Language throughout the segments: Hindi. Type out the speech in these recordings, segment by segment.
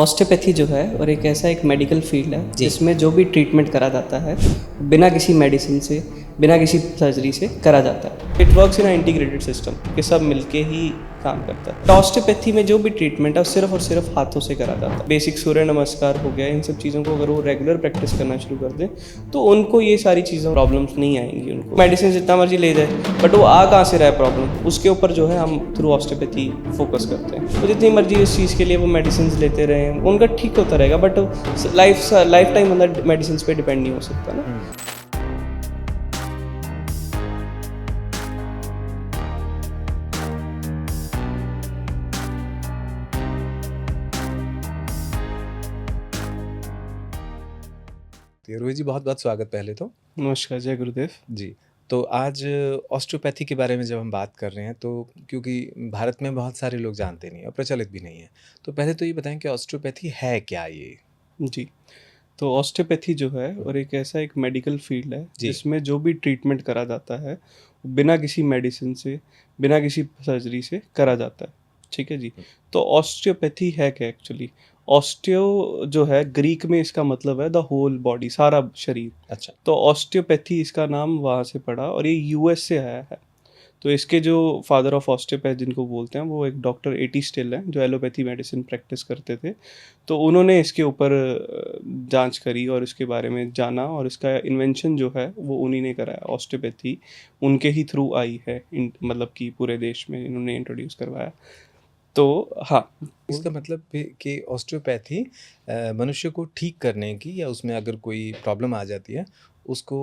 ऑस्टियोपैथी जो है और एक ऐसा एक मेडिकल फील्ड है जी। जिसमें जो भी ट्रीटमेंट करा जाता है बिना किसी मेडिसिन से, बिना किसी सर्जरी से करा जाता है। It works in a integrated system कि सब मिलके ही काम करता है। ऑस्टियोपैथी में जो भी ट्रीटमेंट है सिर्फ और सिर्फ हाथों से करा जाता है। बेसिक सूर्य नमस्कार हो गया, इन सब चीज़ों को अगर वो रेगुलर प्रैक्टिस करना शुरू कर दें तो उनको ये सारी चीज़ें प्रॉब्लम्स नहीं आएंगी। उनको मेडिसिन जितना मर्जी ले जाए बट वो आ कहाँ से रहा है प्रॉब्लम, उसके ऊपर जो है हम थ्रू ऑस्टियोपैथी फोकस करते हैं। तो जितनी मर्जी इस चीज़ के लिए वो मेडिसिन लेते रहें उनका ठीक होता रहेगा, बट लाइफ टाइम बंदा मेडिसिन पे डिपेंड नहीं हो सकता ना। तो रोहित जी, बहुत बहुत स्वागत पहले तो। नमस्कार, जय गुरुदेव। जी। तो आज ऑस्टियोपैथी के बारे में जब हम बात कर रहे हैं तो क्योंकि भारत में बहुत सारे लोग जानते नहीं और प्रचलित भी नहीं है, तो पहले तो ये बताएं कि ऑस्टियोपैथी है क्या ये? जी, तो ऑस्टियोपैथी जो है और एक ऐसा एक मेडिकल फील्ड है जी। जिसमें जो भी ट्रीटमेंट करा जाता है बिना किसी मेडिसिन से, बिना किसी सर्जरी से करा जाता है। ठीक है जी। तो ऑस्टियोपैथी है क्या एक्चुअली? ऑस्टियो जो है ग्रीक में इसका मतलब है द होल बॉडी, सारा शरीर। अच्छा। तो ऑस्टियोपैथी इसका नाम वहाँ से पड़ा और ये यूएस से आया है। तो इसके जो फादर ऑफ ऑस्टियोपैथ जिनको बोलते हैं वो एक डॉक्टर एटी स्टिल हैं जो एलोपैथी मेडिसिन प्रैक्टिस करते थे। तो उन्होंने इसके ऊपर जांच करी और इसके बारे में जाना और इसका इन्वेंशन जो है वो उन्हीं ने कराया। ऑस्टियोपैथी उनके ही थ्रू आई है, मतलब कि पूरे देश में इन्होंने इंट्रोड्यूस करवाया। तो हाँ, इसका मतलब कि ऑस्टियोपैथी मनुष्य को ठीक करने की या उसमें अगर कोई प्रॉब्लम आ जाती है उसको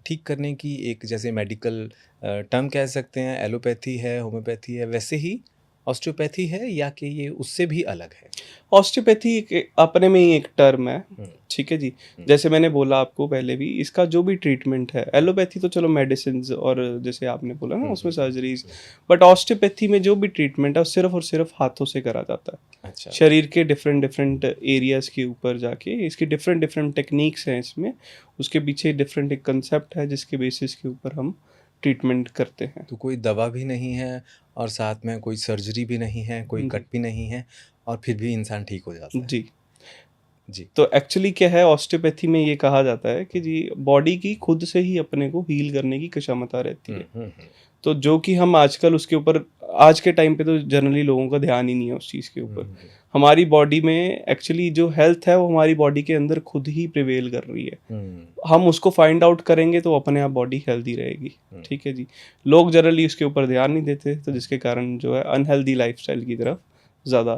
ठीक करने की एक जैसे मेडिकल टर्म कह सकते हैं, एलोपैथी है, होम्योपैथी है, वैसे ही ऑस्टियोपैथी है या कि ये उससे भी अलग है? ऑस्टियोपैथी एक अपने में ही एक टर्म है। हुँ। ठीक है जी। हुँ। जैसे मैंने बोला आपको पहले भी, इसका जो भी ट्रीटमेंट है, एलोपैथी तो चलो मेडिसिन्स और जैसे आपने बोला ना हुँ, उसमें हुँ, हुँ, सर्जरीज, हुँ। बट ऑस्टियोपैथी में जो भी ट्रीटमेंट है वो सिर्फ और सिर्फ हाथों से करा जाता है। अच्छा। शरीर के डिफरेंट डिफरेंट एरियाज के ऊपर जाके इसकी डिफरेंट डिफरेंट टेक्निक्स हैं इसमें, उसके पीछे डिफरेंट एक कंसेप्ट है जिसके बेसिस के ऊपर हम ट्रीटमेंट करते हैं। तो कोई दवा भी नहीं है और साथ में कोई सर्जरी भी नहीं है, कोई जी कट भी नहीं है और फिर भी इंसान ठीक हो जाता है। जी। जी। तो एक्चुअली क्या है, ऑस्टियोपैथी में ये कहा जाता है कि जी बॉडी की खुद से ही अपने को हील करने की क्षमता रहती हुँ, है। हुँ, हुँ। तो जो कि हम आजकल उसके ऊपर, आज के टाइम पे तो जनरली लोगों का ध्यान ही नहीं है उस चीज़ के हुँ, ऊपर। हुँ, हमारी बॉडी में एक्चुअली जो हेल्थ है वो हमारी बॉडी के अंदर खुद ही प्रिवेल कर रही है। हुँ, हम उसको फाइंड आउट करेंगे तो अपने आप बॉडी हेल्दी रहेगी। हुँ। ठीक है जी। लोग जनरली उसके ऊपर ध्यान नहीं देते, तो जिसके कारण जो है अनहेल्दी लाइफस्टाइल की तरफ ज़्यादा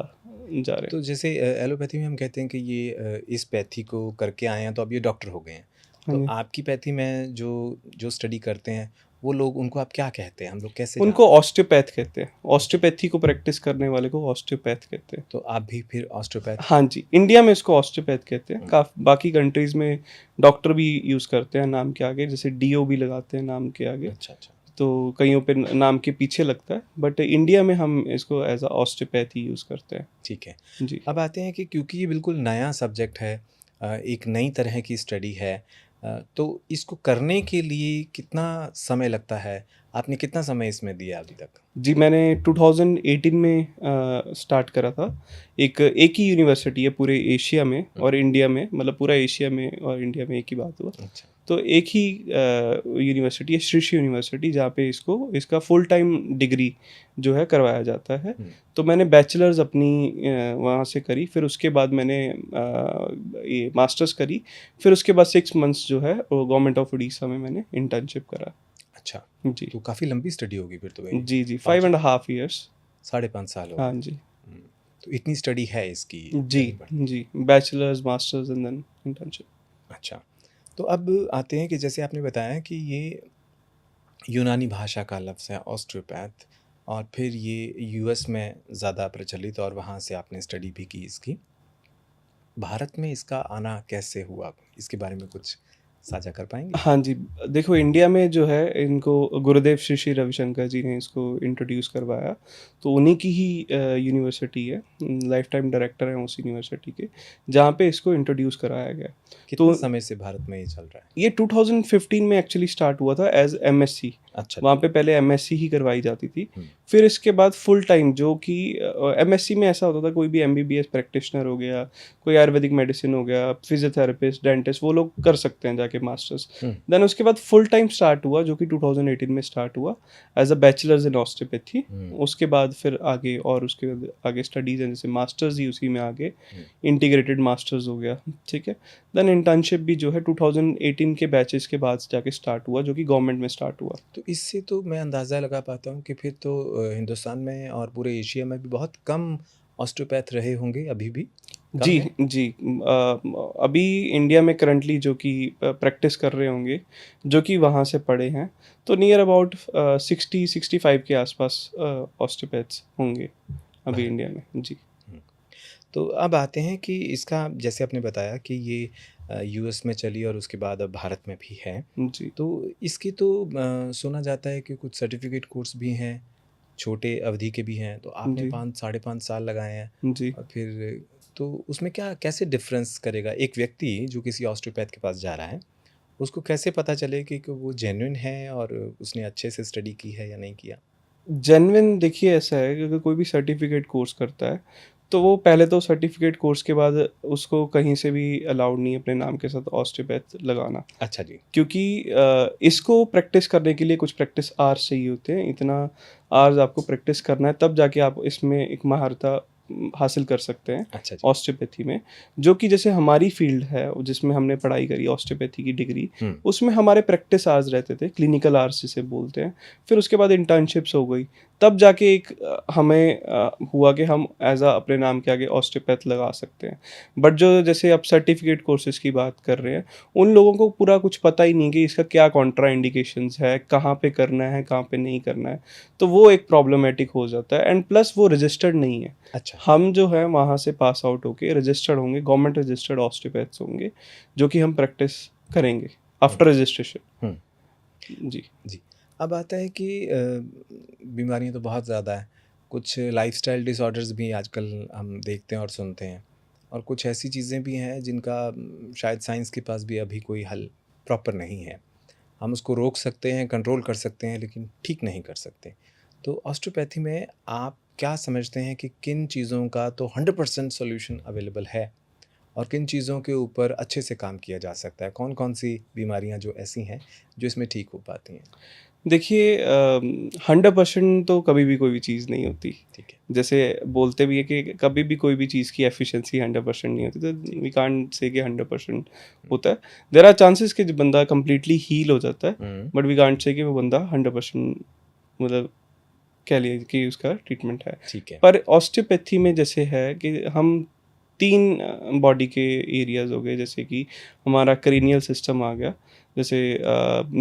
जा रहे तो जैसे एलोपैथी में हम कहते हैं कि ये इस पैथी को करके आए हैं तो अब ये डॉक्टर हो गए हैं। तो हैं। आपकी पैथी में जो जो स्टडी करते हैं वो लोग, उनको आप क्या कहते हैं? हम लोग कैसे उनको जानते हैं? ऑस्टियोपैथ कहते हैं। ऑस्टियोपैथी को प्रैक्टिस करने वाले को ऑस्टियोपैथ कहते हैं। तो आप भी फिर ऑस्टियोपैथ? हाँ जी, इंडिया में इसको ऑस्टियोपैथ कहते हैं। हुँ। बाकी कंट्रीज़ में डॉक्टर भी यूज़ करते हैं नाम के आगे, जैसे डीओ भी लगाते हैं नाम के आगे। अच्छा, अच्छा। तो कइयों पे नाम के पीछे लगता है, बट इंडिया में हम इसको as a osteopath he use करते हैं। ठीक है। जी। अब आते हैं कि क्योंकि ये बिल्कुल नया सब्जेक्ट है, एक नई तरह की स्टडी है, तो इसको करने के लिए कितना समय लगता है? आपने कितना समय इसमें दिया अभी तक? जी, मैंने 2018 में स्टार्ट करा था। एक ही यूनिवर्सिटी है पूरे एशिया में हुँ। और इंडिया में, मतलब पूरा एशिया में और इंडिया में एक ही बात हुआ। अच्छा। तो एक ही यूनिवर्सिटी है, श्री श्री यूनिवर्सिटी, जहाँ पे इसका फुल टाइम डिग्री जो है करवाया जाता है। हुँ। तो मैंने बैचलर्स अपनी वहाँ से करी, फिर उसके बाद मैंने ये मास्टर्स करी, फिर उसके बाद 6 मंथ्स जो है वो गवर्नमेंट ऑफ उड़ीसा में मैंने इंटर्नशिप करा। अच्छा, जी। तो काफ़ी लंबी स्टडी होगी फिर तो ये। जी, जी, 5 5 एंड हाफ ईयर्स। 5.5 साल हो हाँ गए। जी। हुँ। तो इतनी स्टडी है इसकी जी, करनी पड़ती है। जी, bachelors, masters and then internship. अच्छा, तो अब आते हैं कि जैसे आपने बताया कि ये यूनानी भाषा का लफ्ज़ है ऑस्टियोपैथ और फिर ये यूएस में ज़्यादा प्रचलित और वहाँ से आपने स्टडी भी की इसकी। भारत में इसका आना कैसे हुआ? इसके बारे में कुछ साझा कर पाएँगे? हाँ जी, देखो इंडिया में जो है इनको गुरुदेव श्री श्री रविशंकर जी ने इसको इंट्रोड्यूस करवाया, तो उन्हीं की ही यूनिवर्सिटी है, लाइफ टाइम डायरेक्टर हैं उस यूनिवर्सिटी के, जहाँ पे इसको इंट्रोड्यूस कराया गया। कितने तो समय से भारत में ये चल रहा है? ये 2015 में एक्चुअली स्टार्ट हुआ था एज़ एमएससी। अच्छा वहाँ जी। पे पहले एमएससी ही करवाई जाती थी। हुँ, फिर इसके बाद फुल टाइम जो कि एमएससी में ऐसा होता था, कोई भी एमबीबीएस प्रैक्टिशनर हो गया, कोई आयुर्वेदिक मेडिसिन हो गया, फिज़ियोथेरेपिस्ट, डेंटिस्ट, वो लोग कर सकते हैं जाके मास्टर्स। हुँ, देन उसके बाद फुल टाइम स्टार्ट हुआ जो कि 2018 में स्टार्ट हुआ as a bachelors in osteopathy. हुँ, उसके बाद फिर आगे और उसके बाद आगे स्टडीज़ हैं, जैसे मास्टर्स ही उसी में आगे हुँ। इंटीग्रेटेड मास्टर्स हो गया, ठीक है। देन इंटर्नशिप भी जो है 2018 के बैचेस के बाद जाके स्टार्ट हुआ, जो कि गवर्नमेंट में स्टार्ट हुआ। तो इससे तो मैं अंदाज़ा लगा पाता हूँ कि फिर तो हिंदुस्तान में और पूरे एशिया में भी बहुत कम ऑस्टियोपैथ रहे होंगे अभी भी? जी, कम है? जी। अभी इंडिया में करंटली जो कि प्रैक्टिस कर रहे होंगे, जो कि वहाँ से पढ़े हैं, तो नियर अबाउट 60-65 के आसपास ऑस्टियोपैथ्स होंगे अभी भारत इंडिया में। में। जी, हुँ। तो अब आते हैं कि इसका जैसे आपने बताया कि ये यूएस में चली और उसके बाद अब भारत में भी है। जी, तो इसकी तो सुना जाता है कि कुछ सर्टिफ़िकेट कोर्स भी हैं, छोटे अवधि के भी हैं। तो आपने जी, 5 साढ़े 5 साल लगाए हैं जी। और फिर तो उसमें क्या कैसे डिफ़रेंस करेगा? एक व्यक्ति जो किसी ऑस्टियोपैथ के पास जा रहा है, उसको कैसे पता चले कि वो जेन्युइन है और उसने अच्छे से स्टडी की है या नहीं किया? जेन्युइन देखिए ऐसा है कि अगर कोई भी सर्टिफ़िकेट कोर्स करता है, तो वो पहले तो सर्टिफ़िकेट कोर्स के बाद उसको कहीं से भी अलाउड नहीं है अपने नाम के साथ ऑस्टियोपैथ लगाना। अच्छा जी। क्योंकि इसको प्रैक्टिस करने के लिए कुछ प्रैक्टिस आवर्स चाहिए होते हैं, इतना आवर्स आपको प्रैक्टिस करना है, तब जाके आप इसमें एक महारता हासिल कर सकते हैं अच्छा जी। ऑस्टियोपैथी में। जो कि जैसे हमारी फ़ील्ड है, जिसमें हमने पढ़ाई करी ऑस्टियोपैथी की डिग्री, हुँ। उसमें हमारे प्रैक्टिस आवर्स रहते थे, क्लिनिकल आवर्स जिसे बोलते हैं। फिर उसके बाद इंटर्नशिप्स हो गई, तब जाके एक हमें हुआ कि हम एज़ अपने नाम के आगे ऑस्टियोपैथ लगा सकते हैं। बट जो जैसे आप सर्टिफ़िकेट कोर्सेज़ की बात कर रहे हैं, उन लोगों को पूरा कुछ पता ही नहीं कि इसका क्या कॉन्ट्रा इंडिकेशंस है, कहाँ पे करना है, कहाँ पे नहीं करना है। तो वो एक प्रॉब्लमैटिक हो जाता है एंड प्लस वो रजिस्टर्ड नहीं है। अच्छा। हम जो है वहाँ से पास आउट होके रजिस्टर्ड होंगे, गवर्नमेंट रजिस्टर्ड ऑस्टियोपैथ्स होंगे, जो कि हम प्रैक्टिस करेंगे हुँ, आफ्टर रजिस्ट्रेशन। हुँ। जी। जी। अब आता है कि बीमारियाँ तो बहुत ज़्यादा हैं। कुछ लाइफ़स्टाइल डिसऑर्डर्स भी आजकल हम देखते हैं और सुनते हैं और कुछ ऐसी चीज़ें भी हैं जिनका शायद साइंस के पास भी अभी कोई हल प्रॉपर नहीं है। हम उसको रोक सकते हैं, कंट्रोल कर सकते हैं लेकिन ठीक नहीं कर सकते। तो ऑस्टियोपैथी में आप क्या समझते हैं कि किन चीज़ों का तो 100% सॉल्यूशन अवेलेबल है और किन चीज़ों के ऊपर अच्छे से काम किया जा सकता है? कौन-कौन सी बीमारियाँ जो ऐसी हैं, जो इसमें ठीक हो पाती हैं? देखिए 100% तो कभी भी कोई भी चीज़ नहीं होती। ठीक है, जैसे बोलते भी है कि कभी भी कोई भी चीज़ की एफिशिएंसी 100% नहीं होती, तो ठीक। वी कांट से कि 100% हुँ, होता है। देयर आर चांसेस कि जो बंदा कंप्लीटली हील हो जाता है, हुँ, बट वी कांट से कि वो बंदा 100% मतलब कह लिए कि उसका ट्रीटमेंट है। ठीक है। पर ऑस्टियोपैथी में जैसे है कि हम 3 बॉडी के एरियाज़ हो गए, जैसे कि हमारा क्रेनियल सिस्टम आ गया, जैसे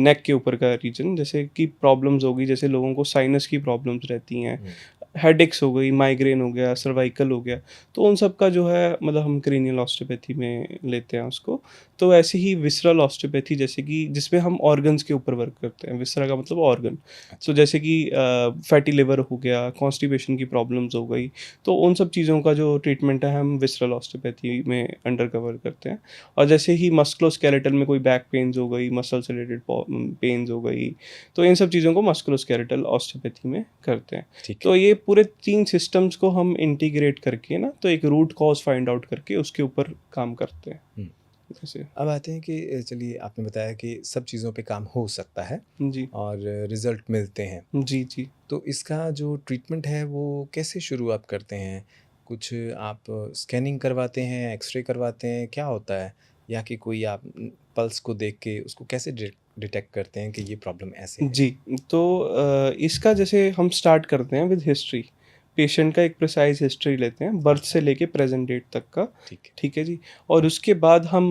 नेक के ऊपर का रीजन, जैसे कि प्रॉब्लम्स हो गई, जैसे लोगों को साइनस की प्रॉब्लम्स रहती हैं, हुँ, हेडेक्स हो गई, माइग्रेन हो गया, सर्वाइकल हो गया, तो उन सब का जो है मतलब हम क्रेनियल ऑस्टियोपैथी में लेते हैं उसको। तो ऐसे ही विसरल ऑस्टियोपैथी, जैसे कि जिसमें हम ऑर्गन्स के ऊपर वर्क करते हैं, विसरा का मतलब ऑर्गन। तो अच्छा। जैसे कि फैटी लिवर हो गया, कॉन्स्टिपेशन की प्रॉब्लम्स हो गई, तो उन सब चीज़ों का जो ट्रीटमेंट है हम विसरल ऑस्टियोपैथी में अंडर कवर करते हैं। और जैसे ही मस्कुलोस्केलेटल में कोई बैक पेन्स हो गई, मसल से रिलेटेड पेन्स हो गई, तो इन सब चीज़ों को मस्कुलोस्केलेटल ऑस्टियोपैथी में करते हैं। ठीक है। तो ये पूरे 3 सिस्टम्स को हम इंटीग्रेट करके ना, तो एक रूट कॉज़ फाइंड आउट करके उसके ऊपर काम करते हैं। हुँ। जैसे अब आते हैं कि चलिए आपने बताया कि सब चीज़ों पे काम हो सकता है जी। और रिज़ल्ट मिलते हैं। जी, जी। तो इसका जो ट्रीटमेंट है वो कैसे शुरू आप करते हैं? कुछ आप स्कैनिंग करवाते हैं, एक्स-रे करवाते हैं, क्या होता है? या कि कोई आप पल्स को देख के उसको कैसे डिटेक्ट करते हैं कि ये प्रॉब्लम ऐसे है? जी, तो इसका जैसे हम स्टार्ट करते हैं विद हिस्ट्री। पेशेंट का एक प्रिसाइज हिस्ट्री लेते हैं बर्थ से लेके प्रेजेंट डेट तक का। ठीक है। ठीक है जी। और उसके बाद हम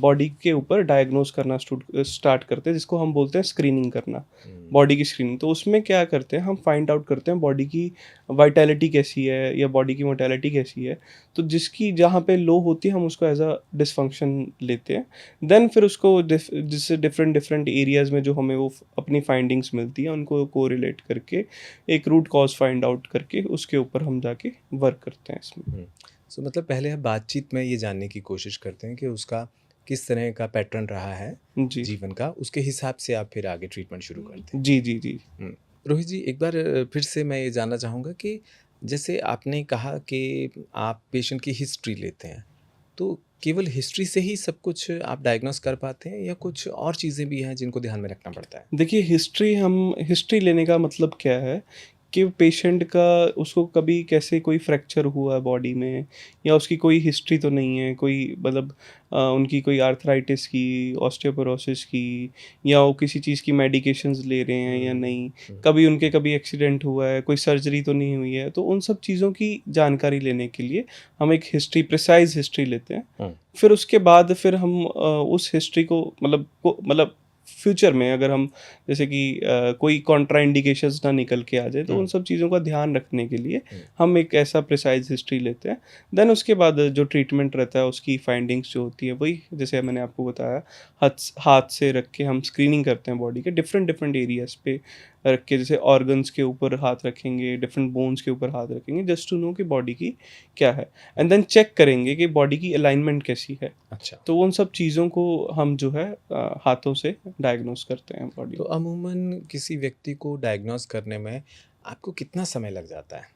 बॉडी के ऊपर डायग्नोज करना स्टार्ट करते हैं, जिसको हम बोलते हैं स्क्रीनिंग करना, बॉडी की स्क्रीनिंग। तो उसमें क्या करते हैं, हम फाइंड आउट करते हैं बॉडी की वाइटैलिटी कैसी है या बॉडी की मोटेलिटी कैसी है। तो जिसकी जहाँ पे लो होती है हम उसको एज अ डिसफंक्शन लेते हैं। देन फिर उसको जिससे डिफरेंट डिफरेंट एरियाज़ में जो हमें वो अपनी फाइंडिंग्स मिलती है उनको कोरिलेट करके एक रूट कॉज फाइंड आउट करके उसके ऊपर हम जाके वर्क करते हैं इसमें। सो मतलब पहले आप बातचीत में ये जानने की कोशिश करते हैं कि उसका किस तरह का पैटर्न रहा है जी जीवन का, उसके हिसाब से आप फिर आगे ट्रीटमेंट शुरू करते हैं। जी जी जी। हुँ। रोहित जी, एक बार फिर से मैं ये जानना चाहूँगा कि जैसे आपने कहा कि आप पेशेंट की हिस्ट्री लेते हैं, तो केवल हिस्ट्री से ही सब कुछ आप डायग्नोस कर पाते हैं या कुछ और चीज़ें भी हैं जिनको ध्यान में रखना पड़ता है? देखिए हिस्ट्री लेने का मतलब क्या है कि पेशेंट का उसको कभी कैसे कोई फ्रैक्चर हुआ है बॉडी में, या उसकी कोई हिस्ट्री तो नहीं है, कोई मतलब उनकी कोई आर्थराइटिस की, ऑस्टियोपोरोसिस की, या वो किसी चीज़ की मेडिकेशंस ले रहे हैं या नहीं, कभी उनके कभी एक्सीडेंट हुआ है, कोई सर्जरी तो नहीं हुई है। तो उन सब चीज़ों की जानकारी लेने के लिए हम एक प्रिसाइज हिस्ट्री लेते हैं। हुँ। फिर उसके बाद फिर हम उस हिस्ट्री को मतलब फ्यूचर में अगर हम जैसे कि कोई कॉन्ट्रा इंडिकेशंस ना निकल के आ जाए, तो उन सब चीज़ों का ध्यान रखने के लिए हम एक ऐसा प्रिसाइज हिस्ट्री लेते हैं। देन उसके बाद जो ट्रीटमेंट रहता है उसकी फाइंडिंग्स जो होती है वही जैसे मैंने आपको बताया, हाथ से रख के हम स्क्रीनिंग करते हैं बॉडी के डिफरेंट डिफरेंट एरियाज पे रख के, जैसे ऑर्गन्स के ऊपर हाथ रखेंगे, डिफरेंट बोन्स के ऊपर हाथ रखेंगे, जस्ट टू नो कि बॉडी की क्या है। एंड देन चेक करेंगे कि बॉडी की अलाइनमेंट कैसी है। अच्छा। तो उन सब चीज़ों को हम जो है हाथों से डायग्नोस करते हैं बॉडी तो को। अमूमन किसी व्यक्ति को डायग्नोस करने में आपको कितना समय लग जाता है?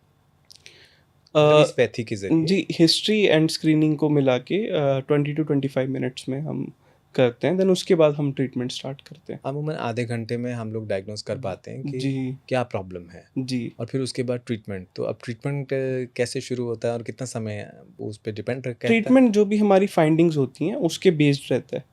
मतलब इस पैथी के ज़रिए? जी, हिस्ट्री एंड स्क्रीनिंग को मिला के 20 टू 25 मिनट्स में हम करते हैं, देन उसके बाद हम ट्रीटमेंट स्टार्ट करते हैं। अमूमन आधे घंटे में हम लोग डायग्नोस कर पाते हैं कि जी, क्या प्रॉब्लम है, जी। और फिर उसके बाद ट्रीटमेंट। तो अब ट्रीटमेंट कैसे शुरू होता है और कितना समय उस पे डिपेंड करता है? ट्रीटमेंट जो भी हमारी फाइंडिंग्स होती हैं उसके बेस्ड रहता है।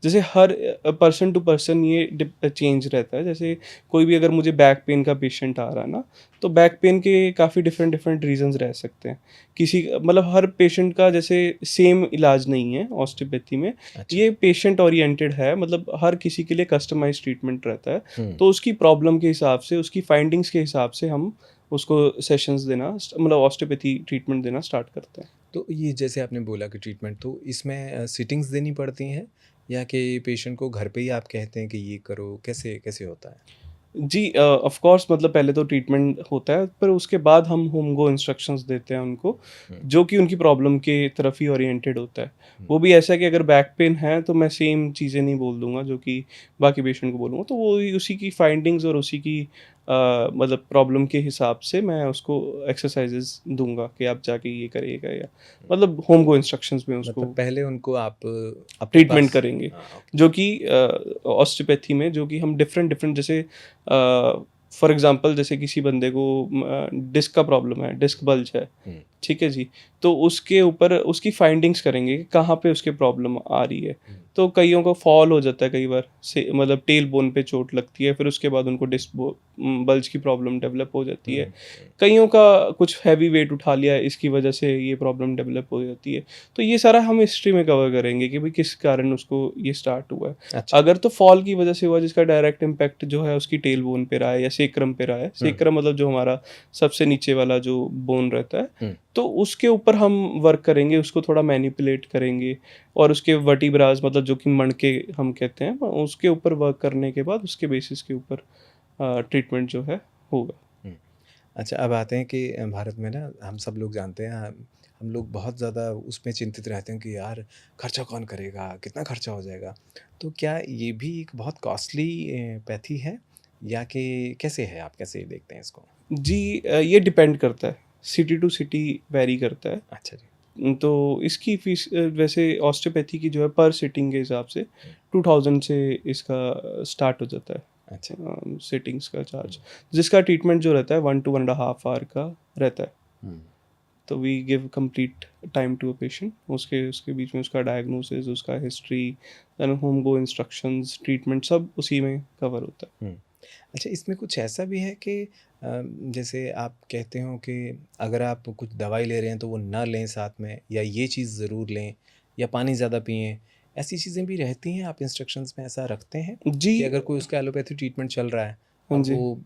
जैसे हर पर्सन टू पर्सन ये चेंज रहता है। जैसे कोई भी अगर मुझे बैक पेन का पेशेंट आ रहा है ना, तो बैक पेन के काफ़ी डिफरेंट डिफरेंट रीजंस रह सकते हैं। किसी मतलब हर पेशेंट का जैसे सेम इलाज नहीं है ऑस्टियोपैथी में। अच्छा। ये पेशेंट ओरिएंटेड है, मतलब हर किसी के लिए कस्टमाइज्ड ट्रीटमेंट रहता है। हुँ। तो उसकी प्रॉब्लम के हिसाब से, उसकी फाइंडिंग्स के हिसाब से हम उसको सेशंस देना मतलब ऑस्टियोपैथी ट्रीटमेंट देना स्टार्ट करते हैं। तो ये जैसे आपने बोला कि ट्रीटमेंट, तो इसमें सिटिंग्स देनी पड़ती हैं या कि पेशेंट को घर पे ही आप कहते हैं कि ये करो, कैसे कैसे होता है? जी, ऑफ़ कोर्स मतलब पहले तो ट्रीटमेंट होता है, पर उसके बाद हम होम गो इंस्ट्रक्शंस देते हैं उनको, हुँ। जो कि उनकी प्रॉब्लम के तरफ ही ओरिएंटेड होता है। हुँ। वो भी ऐसा है कि अगर बैक पेन है, तो मैं सेम चीज़ें नहीं बोल दूँगा जो कि बाकी पेशेंट को बोलूँगा। तो वो ही उसी की फाइंडिंग्स और उसी की मतलब प्रॉब्लम के हिसाब से मैं उसको एक्सरसाइज़ेज़ दूँगा कि आप जाके ये करिएगा, या मतलब होम गो इंस्ट्रक्शंस में उसको मतलब पहले उनको आप अपने ट्रीटमेंट पास। करेंगे। हाँ, ओके। जो कि ऑस्टियोपैथी में जो कि हम डिफरेंट डिफरेंट जैसे फॉर एग्ज़ाम्पल जैसे किसी बंदे को डिस्क का प्रॉब्लम है, डिस्क बल्ज है, हुँ। ठीक है जी? तो उसके ऊपर उसकी फाइंडिंग्स करेंगे कि कहाँ पे उसके प्रॉब्लम आ रही है। हुँ। तो कइयों को फॉल हो जाता है कई बार से, मतलब टेल बोन पे चोट लगती है, फिर उसके बाद उनको बल्ज की प्रॉब्लम डेवलप हो जाती हुँ। है। कइयों का कुछ हैवी वेट उठा लिया, इसकी वजह से ये प्रॉब्लम डेवलप हो जाती है। तो ये सारा हम हिस्ट्री में कवर करेंगे कि भाई किस कारण उसको ये स्टार्ट हुआ है। अच्छा। अगर तो फॉल की वजह से हुआ जिसका डायरेक्ट इम्पैक्ट जो है उसकी टेल बोन पे रहा है या सेक्रम पे रहा है। सेक्रम मतलब जो हमारा सबसे नीचे वाला जो बोन रहता है, हुँ। तो उसके ऊपर हम वर्क करेंगे, उसको थोड़ा मैनिपुलेट करेंगे, और उसके वर्टिब्रास मतलब जो कि मणके हम कहते हैं, उसके ऊपर वर्क करने के बाद उसके बेसिस के ऊपर ट्रीटमेंट जो है होगा। हुँ। अच्छा, अब आते हैं कि भारत में ना हम सब लोग जानते हैं, हम लोग बहुत ज़्यादा उसमें चिंतित रहते हैं कि यार खर्चा कौन करेगा? कितना खर्चा हो जाएगा? तो क्या ये भी एक बहुत कॉस्टली पैथी है या कि कैसे है? आप कैसे देखते हैं इसको? जी, ये डिपेंड करता है, सिटी टू सिटी वैरी करता है। अच्छा जी। तो इसकी फ़ीस वैसे ऑस्टियोपैथी की जो है पर सिटिंग के हिसाब से हुँ। 2000 से इसका स्टार्ट हो जाता है अच्छा। सिटिंग्स का चार्ज। हुँ। जिसका ट्रीटमेंट जो रहता है 1 to 1 and a half hour का रहता है। हुँ। तो we give complete time to a patient, उसके उसके बीच में उसका डायग्नोसिस, उसका history, then home go instructions, treatment सब उसी में कवर होता है। हुँ। अच्छा, इसमें कुछ ऐसा भी है कि जैसे आप कहते हो कि अगर आप कुछ दवाई ले रहे हैं तो वो ना लें साथ में, या ये चीज़ ज़रूर लें, या पानी ज़्यादा पिएँ, ऐसी चीज़ें भी रहती हैं? आप इंस्ट्रक्शंस में ऐसा रखते हैं जी। कि अगर कोई उसका एलोपैथी ट्रीटमेंट चल रहा है हाँ और जी। वो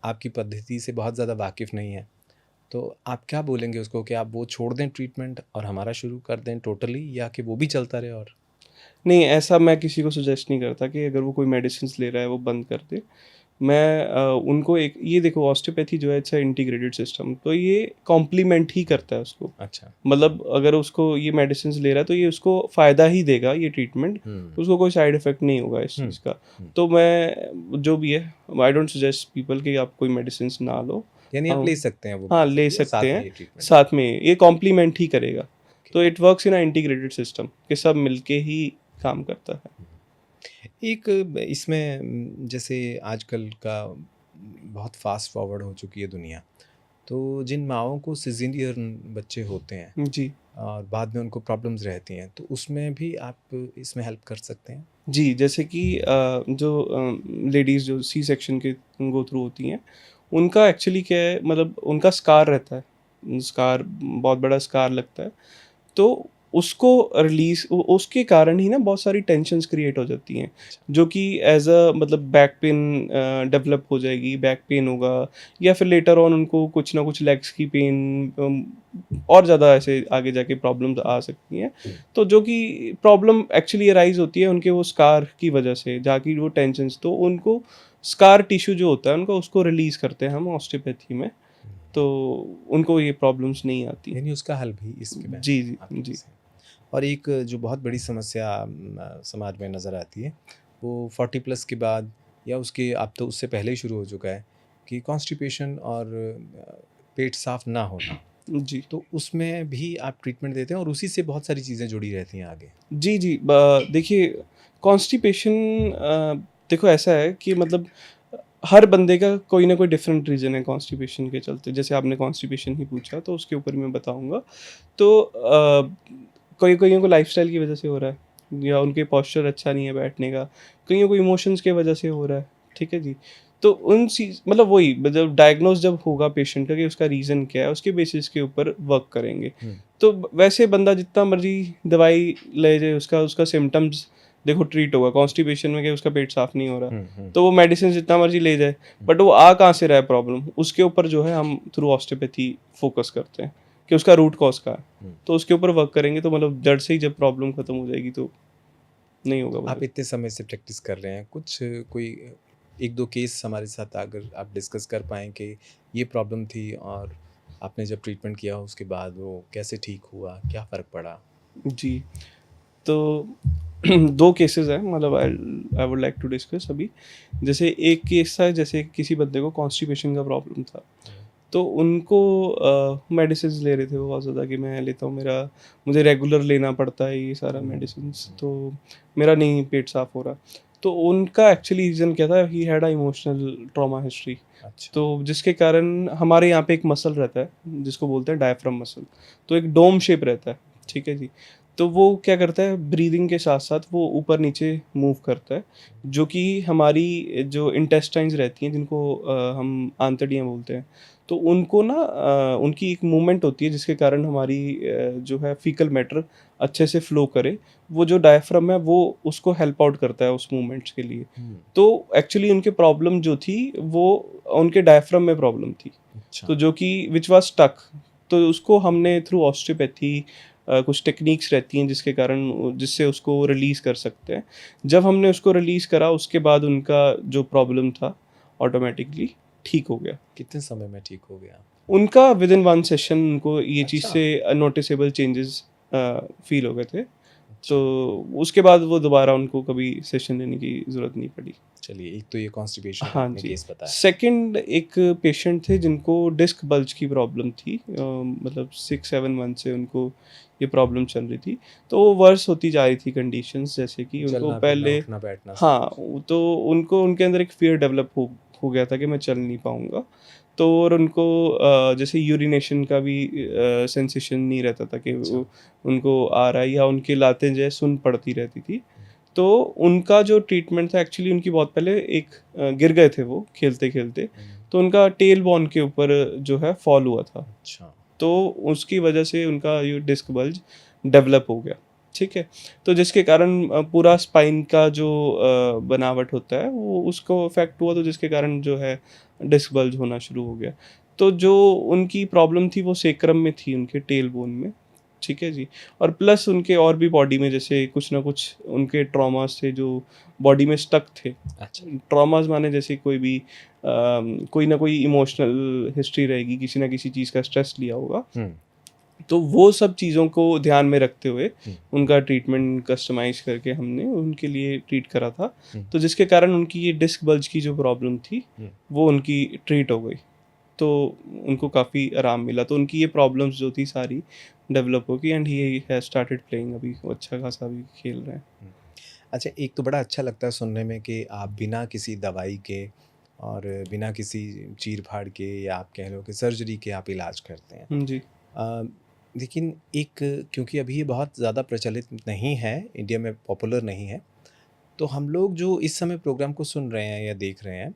आपकी पद्धति से बहुत ज़्यादा वाकिफ़ नहीं है, तो आप क्या बोलेंगे उसको कि आप वो छोड़ दें ट्रीटमेंट और हमारा शुरू कर दें टोटली, या कि वो भी चलता रहे? और नहीं, ऐसा मैं किसी को सजेस्ट नहीं करता कि अगर वो कोई मेडिसिन्स ले रहा है वो बंद कर दे। मैं उनको एक ये देखो, ऑस्टियोपैथी जो है इट्स अ इंटीग्रेटेड सिस्टम, तो ये कॉम्प्लीमेंट ही करता है उसको। अच्छा। मतलब अगर उसको ये मेडिसिन्स ले रहा है तो ये उसको फ़ायदा ही देगा ये ट्रीटमेंट, हुँ, उसको कोई साइड इफ़ेक्ट नहीं होगा इस हुँ, चीज़ का। हुँ। तो मैं जो भी है, आई डोंट सजेस्ट पीपल कि आप कोई मेडिसिन्स ना लो। यानी आप ले सकते हैं वो हाँ, मेडिसिन ले भी और सकते साथ में हैं, ये ट्रीटमेंट भी। साथ में ये कॉम्प्लीमेंट ही करेगा। ओके। तो it works in a integrated system कि सब मिलके ही काम करता है। एक इसमें जैसे आजकल का बहुत फास्ट फॉरवर्ड हो चुकी है दुनिया, तो जिन माँओं को सिज़ेरियन बच्चे होते हैं जी। और बाद में उनको प्रॉब्लम्स रहती हैं, तो उसमें भी आप इसमें हेल्प कर सकते हैं? जी, जैसे कि जो लेडीज़ जो सी सेक्शन के गो थ्रू होती हैं, उनका एक्चुअली क्या है, मतलब उनका स्कार रहता है। स्कार बहुत बड़ा स्कार लगता है। तो उसको रिलीज़ उ उसके कारण ही ना बहुत सारी टेंशन्स क्रिएट हो जाती हैं, अच्छा। जो कि एज़ अ मतलब बैक पेन डेवलप हो जाएगी, बैक पेन होगा, या फिर लेटर ऑन उनको कुछ ना कुछ लेग्स की पेन, और ज़्यादा ऐसे आगे जाके प्रॉब्लम्स आ सकती हैं। हुँ, तो जो कि प्रॉब्लम एक्चुअली अराइज़ होती है उनके वो स्कार की वजह से, जहाँ की वो टेंशन्स, तो उनको स्कार टिश्यू जो होता है उनका, उसको रिलीज़ करते हैं हम ऑस्टियोपैथी में, हुँ। तो उनको ये प्रॉब्लम्स नहीं आती। यानी उसका हल भी इसके में जी, जी, आपके जी। पास है। और एक जो बहुत बड़ी समस्या समाज में नज़र आती है, वो 40 प्लस के बाद, या उसके अब तो उससे पहले ही शुरू हो चुका है, कि कॉन्स्टिपेशन और पेट साफ़ ना होना। जी। तो उसमें भी आप ट्रीटमेंट देते हैं और उसी से बहुत सारी चीज़ें जुड़ी रहती हैं आगे। जी, जी। देखिए, कॉन्स्टिपेशन देखो ऐसा है कि मतलब हर बंदे का कोई ना कोई डिफरेंट रीज़न है कॉन्स्टिपेशन के चलते। जैसे आपने कॉन्स्टिपेशन ही पूछा तो उसके ऊपर मैं बताऊँगा। तो कइयों को लाइफ़स्टाइल की वज़ह से हो रहा है, या उनके पोस्चर अच्छा नहीं है बैठने का। कइयों को इमोशंस की वज़ह से हो रहा है, ठीक है जी। तो उन चीज़ मतलब वही, मतलब डायग्नोज़ जब होगा पेशेंट का कि उसका रीज़न क्या है, उसके बेसिस के ऊपर वर्क करेंगे। हुँ, तो वैसे बंदा जितना मर्ज़ी दवाई ले जाए, उसका उसका सिम्पटम्स देखो ट्रीट होगा। कॉन्स्टिपेशन में क्या, उसका पेट साफ़ नहीं हो रहा, हुँ, हुँ, तो वो मेडिसिन जितना मर्ज़ी ले जाए, हुँ, बट वो आ कहाँ से रहा है प्रॉब्लम, उसके ऊपर जो है हम थ्रू ऑस्टियोपैथी फ़ोकस करते हैं कि उसका रूट कॉज़ कहाँ है। हुँ। तो उसके ऊपर वर्क करेंगे तो मतलब जड़ से ही जब प्रॉब्लम खत्म हो जाएगी तो नहीं होगा आप मतलब। इतने समय से प्रैक्टिस कर रहे हैं, कुछ कोई 1-2 केस हमारे साथ अगर आप डिस्कस कर पाएँ कि ये प्रॉब्लम थी और आपने जब ट्रीटमेंट किया उसके बाद वो कैसे ठीक हुआ? क्या फ़र्क पड़ा? जी, तो 2 केसेज़ हैं, मतलब I would like to discuss अभी। जैसे एक केस था, जैसे किसी बंदे को कॉन्स्टिपेशन का प्रॉब्लम था। हुँ, तो उनको मेडिसिन्स ले रहे थे वो बहुत ज़्यादा कि मैं लेता हूँ, मेरा मुझे रेगुलर लेना पड़ता है ये सारा हुँ, मेडिसिन्स, हुँ। तो मेरा नहीं पेट साफ़ हो रहा। तो उनका एक्चुअली रीज़न क्या था, he had a emotional trauma history. अच्छा। तो जिसके कारण हमारे यहाँ पे एक मसल रहता है जिसको बोलते हैं डायफ्राम मसल, तो एक डोम शेप रहता है, ठीक है जी। तो वो क्या करता है, ब्रीदिंग के साथ-साथ वो ऊपर-नीचे मूव करता है, जो कि हमारी जो इंटेस्टाइन्स रहती हैं जिनको हम आंतड़ियाँ बोलते हैं, तो उनको ना उनकी एक मूवमेंट होती है जिसके कारण हमारी जो है फीकल मैटर अच्छे से फ्लो करे। वो जो डायफ्राम है वो उसको हेल्प आउट करता है उस मूवमेंट्स के लिए। हुँ, तो एक्चुअली उनकी प्रॉब्लम जो थी वो उनके डायफ्राम में प्रॉब्लम थी। अच्छा। तो जो कि व्हिच वाज़ स्टक, तो उसको हमने थ्रू ऑस्टियोपैथी कुछ टेक्निक्स रहती हैं जिसके कारण जिससे उसको रिलीज़ कर सकते हैं। जब हमने उसको रिलीज़ करा उसके बाद उनका जो प्रॉब्लम था ऑटोमैटिकली ठीक हो गया। कितने समय में ठीक हो गया? उनका विदिन 1 सेशन उनको ये चीज़ अच्छा, से नोटिसेबल चेंजेस फ़ील हो गए थे। तो अच्छा। उसके बाद वो दोबारा उनको कभी सेशन लेने की ज़रूरत नहीं पड़ी। चलिए, एक तो ये कॉन्स्टिपेशन का हाँ आपने जी। केस बताया। सेकंड एक पेशेंट थे जिनको डिस्क बल्ज की प्रॉब्लम थी। मतलब 6-7 मंथ से उनको ये प्रॉब्लम चल रही थी। तो वो वर्स होती जा रही थी कंडीशंस, जैसे कि उनको चलना-फिरना, पहले, उठना-बैठना सब हाँ, कुछ। तो उनको उनके अंदर एक फ़ियर डेवलप हो गया था कि मैं चल नहीं पाऊँगा। तो और उनको जैसे यूरिनेशन का भी सेंसेशन नहीं रहता था कि अच्छा। वो उनको आ रहा है, या उनकी लातें जो है सुन्न पड़ती रहती थी। तो उनका जो ट्रीटमेंट था एक्चुअली, उनकी बहुत पहले एक गिर गए थे वो खेलते-खेलते, तो उनका टेल बोन के ऊपर जो है फॉल हुआ था। अच्छा। तो उसकी वजह से उनका ये डिस्क बल्ज डेवलप हो गया, ठीक है? तो जिसके कारण पूरा स्पाइन का जो बनावट होता है वो उसको इफ़ेक्ट हुआ, तो जिसके कारण जो है डिस्क बल्ज होना शुरू हो गया। तो जो उनकी प्रॉब्लम थी वो सेक्रम में थी, उनके टेल बोन में, ठीक है जी? और प्लस उनके और भी बॉडी में जैसे कुछ ना कुछ उनके ट्रॉमास थे जो बॉडी में स्टक थे। अच्छा। ट्रॉमास माने जैसे कोई भी कोई ना कोई इमोशनल हिस्ट्री रहेगी, किसी ना किसी चीज़ का स्ट्रेस लिया होगा। हुँ, तो वो सब चीज़ों को ध्यान में रखते हुए हुँ, उनका ट्रीटमेंट कस्टमाइज़ करके हमने उनके लिए ट्रीट करा था। हुँ, तो जिसके कारण उनकी ये डिस्क बल्ज की जो प्रॉब्लम थी, हुँ। वो उनकी ट्रीट हो गई। तो उनको काफ़ी आराम मिला। तो उनकी ये प्रॉब्लम्स जो थी सारी डेवलप हो गई, and he has started playing, अभी वो अच्छा खासा अभी खेल रहे हैं। हुँ। अच्छा, एक तो बड़ा अच्छा लगता है सुनने में कि आप बिना किसी दवाई के और बिना किसी चीर-फाड़ के या आप कह लो कि सर्जरी के आप इलाज करते हैं। हुँ, जी। अ, लेकिन एक क्योंकि अभी ये बहुत ज़्यादा प्रचलित नहीं है, इंडिया में पॉपुलर नहीं है, तो हम लोग जो इस समय प्रोग्राम को सुन रहे हैं या देख रहे हैं,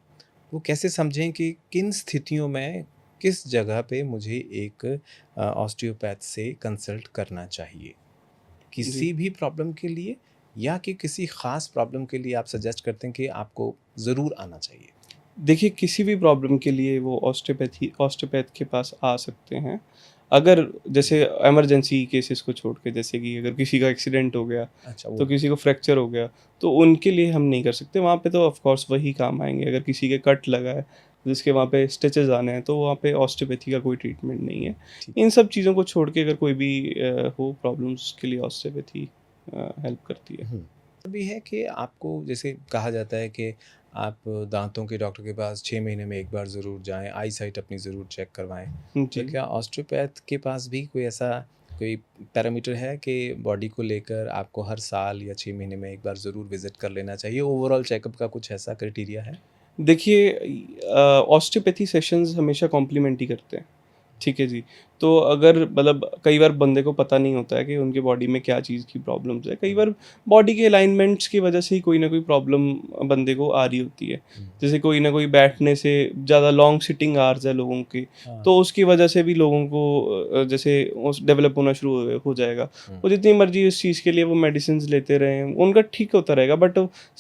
वो कैसे समझें कि किन स्थितियों में, किस जगह पे मुझे एक ऑस्टियोपैथ से कंसल्ट करना चाहिए? जी। किसी भी प्रॉब्लम के लिए या कि किसी ख़ास प्रॉब्लम के लिए आप सजेस्ट करते हैं कि आपको ज़रूर आना चाहिए? देखिए, किसी भी प्रॉब्लम के लिए वो ऑस्टियोपैथ के पास आ सकते हैं। अगर जैसे इमरजेंसी केसेस को छोड़ के, जैसे कि अगर किसी का एक्सीडेंट हो गया, अच्छा, तो वो किसी को फ्रैक्चर हो गया, तो उनके लिए हम नहीं कर सकते। वहाँ पे तो ऑफ़ कोर्स वही काम आएँगे। अगर किसी के कट लगा है, जिसके वहाँ पे स्टिचेज़ आने हैं, तो वहाँ पे ऑस्टियोपैथी का कोई ट्रीटमेंट नहीं है। ठीक। इन सब चीज़ों को छोड़ के अगर कोई भी हो प्रॉब्लम्स के लिए ऑस्टियोपैथी हेल्प करती है। हुँ। भी है कि आपको जैसे कहा जाता है कि आप दाँतों के डॉक्टर के पास 6 महीने में 1 बार ज़रूर जाएँ, आई साइट अपनी ज़रूर चेक करवाएँ। तो जी। क्या ऑस्टियोपैथ के पास भी कोई ऐसा कोई पैरामीटर है कि बॉडी को लेकर आपको हर साल या 6 महीने में 1 बार ज़रूर विज़िट कर लेना चाहिए? ओवरऑल चेकअप का कुछ ऐसा क्राइटेरिया है? देखिए, ऑस्टियोपैथी सेशंस हमेशा कॉम्प्लीमेंट ही करते हैं, ठीक है जी। तो अगर मतलब कई बार बंदे को पता नहीं होता है कि उनके बॉडी में क्या चीज़ की प्रॉब्लम्स है। कई हुँ, बार बॉडी के अलाइनमेंट्स की वजह से ही कोई ना कोई प्रॉब्लम बंदे को आ रही होती है। हुँ। जैसे कोई ना कोई बैठने से ज़्यादा लॉन्ग सिटिंग आवर्स है लोगों की, हाँ। तो उसकी वजह से भी लोगों को जैसे उस डेवलप होना शुरू हो जाएगा। हुँ, वो जितनी मर्ज़ी उस चीज़ के लिए वो मेडिसिन्स लेते रहें, उनका ठीक होता रहेगा, बट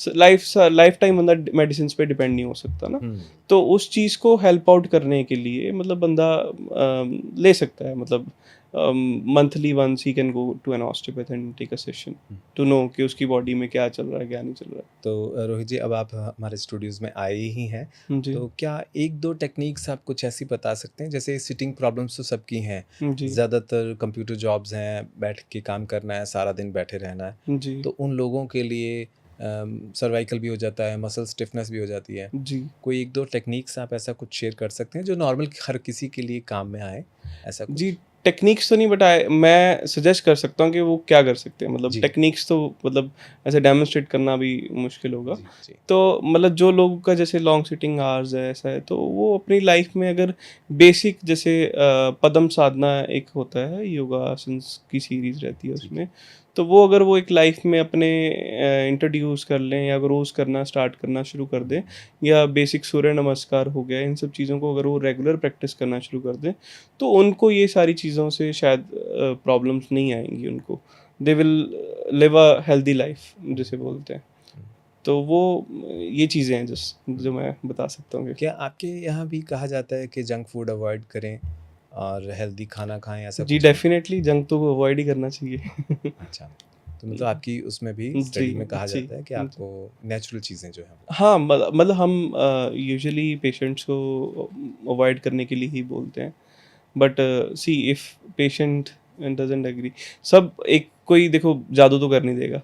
लाइफ टाइम बंदा मेडिसिन्स पे डिपेंड नहीं हो सकता ना। हुँ, तो उस चीज़ को हेल्प आउट करने के लिए मतलब बंदा ले सकता है, मतलब मंथली वंस ही can go to an osteopath and take a session हुँ। टू नो कि उसकी बॉडी में क्या चल रहा है, क्या नहीं चल रहा तो रोहित जी, अब आप हमारे स्टूडियोज़ में आए ही हैं, है। जी। तो क्या 1-2 टेक्निक्स आप कुछ ऐसी बता सकते हैं? जैसे सिटिंग प्रॉब्लम्स तो सबकी हैं, जी। ज़्यादातर कंप्यूटर जॉब्स हैं, बैठ के काम करना है, सारा दिन बैठे रहना है, जी। तो उन लोगों के लिए सर्वाइकल भी हो जाता है, मसल स्टिफनेस भी हो जाती है। जी। कोई 1-2 टेक्निक्स आप ऐसा कुछ शेयर कर सकते हैं, जो नॉर्मल हर किसी के लिए काम में आए, ऐसा जी, कुछ? टेक्निक्स तो नहीं, बट मैं सजेस्ट कर सकता हूँ कि वो क्या कर सकते हैं। मतलब जी, टेक्निक्स तो मतलब ऐसे डेमोंस्ट्रेट करना भी मुश्किल होगा। जी, जी। तो मतलब जो लोगों का जैसे लॉन्ग सिटिंग आवर्स है, ऐसा है, तो वो अपनी लाइफ में अगर बेसिक जैसे पदम साधना एक होता है, योगा आसन्स की सीरीज़ रहती है ठीक उसमें, है। तो वो अगर वो एक लाइफ में अपने इंट्रोड्यूस कर लें या रोज़ करना स्टार्ट करना शुरू कर हुँ, दें, या बेसिक सूर्य नमस्कार हो गया, इन सब चीज़ों को अगर वो रेगुलर प्रैक्टिस करना शुरू कर दें, तो उनको ये सारी चीज़ों से शायद प्रॉब्लम्स नहीं आएँगी उनको। They will live a healthy life हुँ, जिसे बोलते हैं। हुँ, तो वो ये चीज़ें हैं हुँ। जो मैं बता सकता हूँ कि क्या आपके यहाँ भी कहा जाता है कि जंक फूड अवॉइड करें और हेल्दी खाना खाएँ, ऐसा जी, कुछ है? डेफ़िनेटली जंक तो अवॉइड ही करना चाहिए। अच्छा, तो मतलब आपकी उसमें भी जी, स्टडी में कहा जी, जाता है कि जी। आपको नेचुरल चीज़ें जो हैं वो हाँ, मतलब हम यूजुअली पेशेंट्स को अवॉइड करने के लिए ही बोलते हैं। But see if patient doesn't agree, सब एक कोई देखो जादू तो कर नहीं देगा।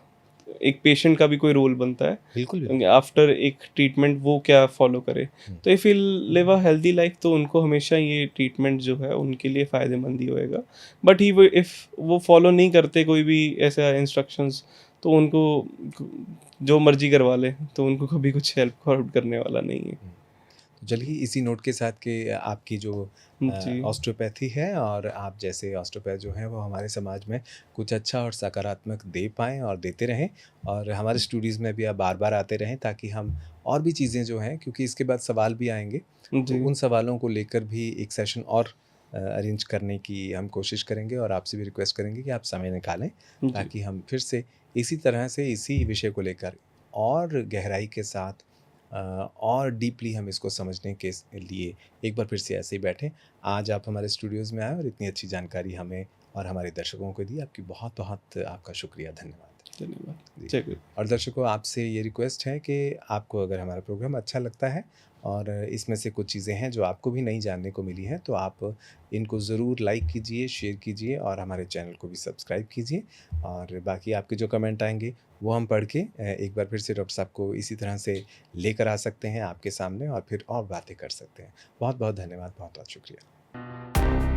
एक पेशेंट का भी कोई रोल बनता बिल्कुल, है बिल्कुल। आफ्टर एक ट्रीटमेंट, वो क्या फॉलो करे। हुँ, तो if will live a healthy life, तो उनको हमेशा ये ट्रीटमेंट जो है उनके लिए फ़ायदेमंद ही होएगा। बट ही वो इफ वो फॉलो नहीं करते कोई भी ऐसा इंस्ट्रक्शंस, तो उनको जो मर्जी करवा ले, तो उनको कभी कुछ हेल्प आउट करने वाला नहीं है। हुँ। तो चलिए इसी नोट के साथ कि आपकी जो जी। ऑस्टियोपैथी है और आप जैसे ऑस्टियोपैथ जो हैं वो हमारे समाज में कुछ अच्छा और सकारात्मक दे पाएँ और देते रहें, और हमारे स्टूडियोज़ में भी आप बार-बार आते रहें ताकि हम और भी चीज़ें जो हैं, क्योंकि इसके बाद सवाल भी आएँगे, तो जी। उन सवालों को लेकर भी एक सेशन और अरेंज करने की हम कोशिश करेंगे, और आपसे भी रिक्वेस्ट करेंगे कि आप समय निकालें जी। ताकि हम फिर से इसी तरह से इसी विषय को लेकर और गहराई के साथ और डीपली हम इसको समझने के लिए एक बार फिर से ऐसे ही बैठें। आज आप हमारे स्टूडियोज़ में आए और इतनी अच्छी जानकारी हमें और हमारे दर्शकों को दी। आपकी बहुत-बहुत आपका शुक्रिया, धन्यवाद। धन्यवाद। जी। जय गुरु। और दर्शकों, आपसे ये रिक्वेस्ट है कि आपको अगर हमारा प्रोग्राम अच्छा लगता है और इसमें से कुछ चीज़ें हैं जो आपको भी नई जानने को मिली हैं, तो आप इनको ज़रूर लाइक कीजिए, शेयर कीजिए और हमारे चैनल को भी सब्सक्राइब कीजिए। और बाकी आपके जो कमेंट आएँगे वो हम पढ़ के एक बार फिर से डॉक्टर साहब को इसी तरह से लेकर आ सकते हैं आपके सामने, और फिर और बातें कर सकते हैं। बहुत-बहुत धन्यवाद, बहुत-बहुत शुक्रिया।